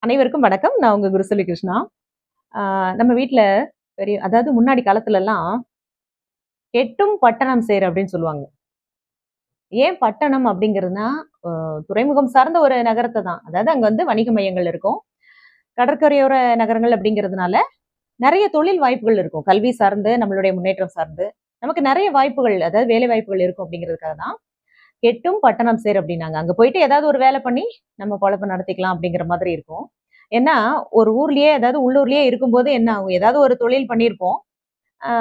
அனைவருக்கும் வணக்கம். நான் உங்க குருசலி கிருஷ்ணா. நம்ம வீட்ல அதாவது முன்னாடி காலத்துலலாம் "கெட்டும் பட்டணம் சேர்" அப்படின்னு சொல்லுவாங்க. ஏன் பட்டணம் அப்படிங்கிறதுனா, துறைமுகம் சார்ந்த ஒரு நகரத்த தான். அதாவது அங்க வந்து வணிக மையங்கள் இருக்கும். கடற்கரையோர நகரங்கள் அப்படிங்கிறதுனால, நெறைய தொழில் வாய்ப்புகள் இருக்கும். கல்வி சார்ந்து, நம்மளுடைய முன்னேற்றம் சார்ந்து, நமக்கு நெறைய வாய்ப்புகள், அதாவது வேலை வாய்ப்புகள் இருக்கும் அப்படிங்கிறதுக்காக தான், "கெட்டும் பட்டணம் சேர்" அப்படின்னாங்க. அங்க போயிட்டு ஏதாவது ஒரு வேலை பண்ணி, நம்ம பொழப்ப நடத்திக்கலாம் அப்படிங்கிற மாதிரி இருக்கும். ஏன்னா, ஒரு ஊர்லயே அதாவது உள்ளூர்லயே இருக்கும்போது என்ன ஆகும்? ஏதாவது ஒரு தொழில் பண்ணியிருப்போம்.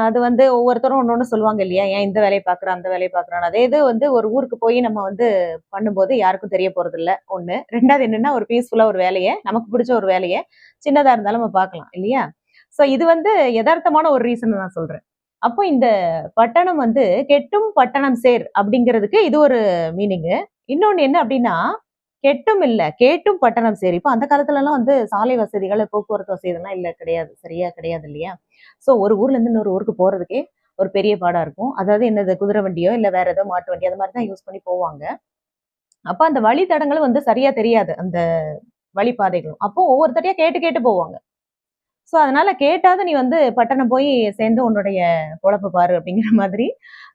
அது வந்து ஒவ்வொருத்தரும் ஒண்ணு ஒண்ணு சொல்லுவாங்க இல்லையா? ஏன் இந்த வேலைய பார்க்குற, அந்த வேலைய பார்க்குறன்னு. அதே இது வந்து ஒரு ஊருக்கு போய் நம்ம வந்து பண்ணும்போது யாருக்கும் தெரிய போறதில்ல, 1. 2வது என்னன்னா, ஒரு பீஸ்ஃபுல்லா ஒரு வேலைய, நமக்கு பிடிச்ச ஒரு வேலைய, சின்னதா இருந்தாலும் நம்ம பார்க்கலாம் இல்லையா? ஸோ இது வந்து எதார்த்தமான ஒரு ரீசன் நான் சொல்றேன். அப்போ இந்த பட்டணம் வந்து "கெட்டும் பட்டணம் சேர்" அப்படிங்கிறதுக்கு இது ஒரு மீனிங்கு. இன்னொன்னு என்ன அப்படின்னா, கெட்டும் இல்ல, கேட்டும் பட்டணம் சேர். இப்ப அந்த காலத்துலலாம் வந்து சாலை வசதிகள், போக்குவரத்து வசதி இதெல்லாம் இல்ல கிடையாது. சரியா கிடையாது இல்லையா? ஸோ ஒரு ஊர்ல இருந்து இன்னொரு ஊருக்கு போறதுக்கே ஒரு பெரிய பாடா இருக்கும். அதாவது என்னது குதிரை வண்டியோ, இல்ல வேற ஏதோ மாட்டு வண்டி அந்த மாரி தான் யூஸ் பண்ணி போவாங்க. அப்ப அந்த வழித்தடங்களும் வந்து சரியா தெரியாது. அந்த வழிப்பாதைகளும். அப்போ ஒவ்வொருத்தரையா கேட்டு கேட்டு போவாங்க. ஸோ அதனால கேட்டாவது நீ வந்து பட்டணம் போய் சேர்ந்து உன்னுடைய பொழப்ப பாரு அப்படிங்கிற மாதிரி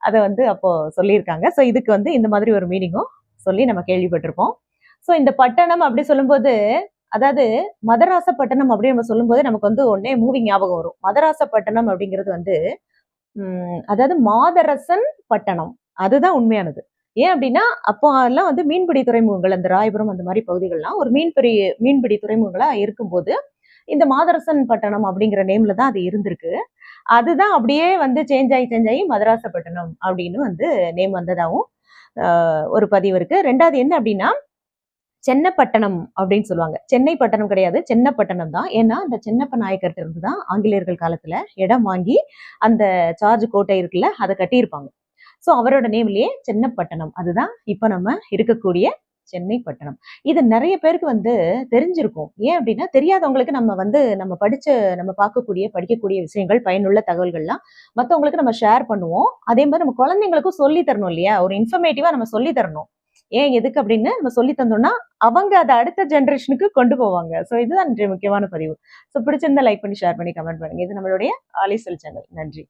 அத வந்து அப்போ சொல்லியிருக்காங்க. ஸோ இதுக்கு வந்து இந்த மாதிரி ஒரு மீனிங்கும் சொல்லி நம்ம கேள்விப்பட்டிருப்போம். ஸோ இந்த பட்டணம் அப்படி சொல்லும்போது, அதாவது மதராசப்பட்டினம் அப்படின்னு நம்ம சொல்லும்போது நமக்கு வந்து உடனே மூவி ஞாபகம் வரும். மதராசப்பட்டினம் அப்படிங்கிறது வந்து அதாவது மாதரசன் பட்டணம். அதுதான் உண்மையானது. ஏன் அப்படின்னா, அப்போ எல்லாம் வந்து மீன்பிடி துறைமுகங்கள், அந்த ராயபுரம் அந்த மாரி பகுதிகள்லாம் ஒரு மீன்பிடி துறைமுகங்களா இருக்கும்போது, இந்த மாதரசன் பட்டணம் அப்படிங்கிற நேம்ல தான் அது இருந்திருக்கு. அதுதான் அப்படியே வந்து சேஞ்ச் ஆயி மதராசப்பட்டினம் அப்படின்னு வந்து நேம் வந்ததாவும் ஒரு பதிவு இருக்கு. 2வது என்ன அப்படின்னா, சென்னப்பட்டணம் அப்படின்னு சொல்லுவாங்க. சென்னை பட்டணம் கிடையாது. சென்னப்பட்டணம் தான். ஏன்னா, அந்த சென்னப்ப நாயக்கர்ட்ட இருந்து தான் ஆங்கிலேயர்கள் காலத்துல இடம் வாங்கி, அந்த சார்ஜ் கோட்டை இருக்குல்ல, அத கட்டியிருப்பாங்க. ஸோ அவரோட நேம்லயே சென்னப்பட்டணம். அதுதான் இப்ப நம்ம இருக்கக்கூடிய சென்னை பட்டணம். இது நெறைய பேருக்கு வந்து தெரிஞ்சிருக்கும். ஏன் அப்டின்னா, தெரியாதவங்களுக்கு நம்ம வந்து நம்ம படிக்கக்கூடிய விஷயங்கள், பயனுள்ள தகவல்கள்லாம் மத்தவங்களுக்கு நம்ம ஷேர் பண்ணுவோம். அதே மாரி நம்ம குழந்தைங்களுக்கும் சொல்லி தரணும் இல்லையா? ஒரு இன்ஃபர்மேட்டிவா நம்ம சொல்லி தரணும். ஏன், எதுக்கு அப்படின்னு நம்ம சொல்லி தந்தோம்னா, அவங்க அத அடுத்த ஜெனரேஷனுக்கு கொண்டு போவாங்க. ஸோ இதுதான் இன்றைய முக்கியமான பதிவு. ஸோ பிடிச்சிருந்தா லைக் பண்ணி, ஷேர் பண்ணி, கமெண்ட் பண்ணுங்க. இது நம்மளுடைய ஆலிசல் சேனல். நன்றி.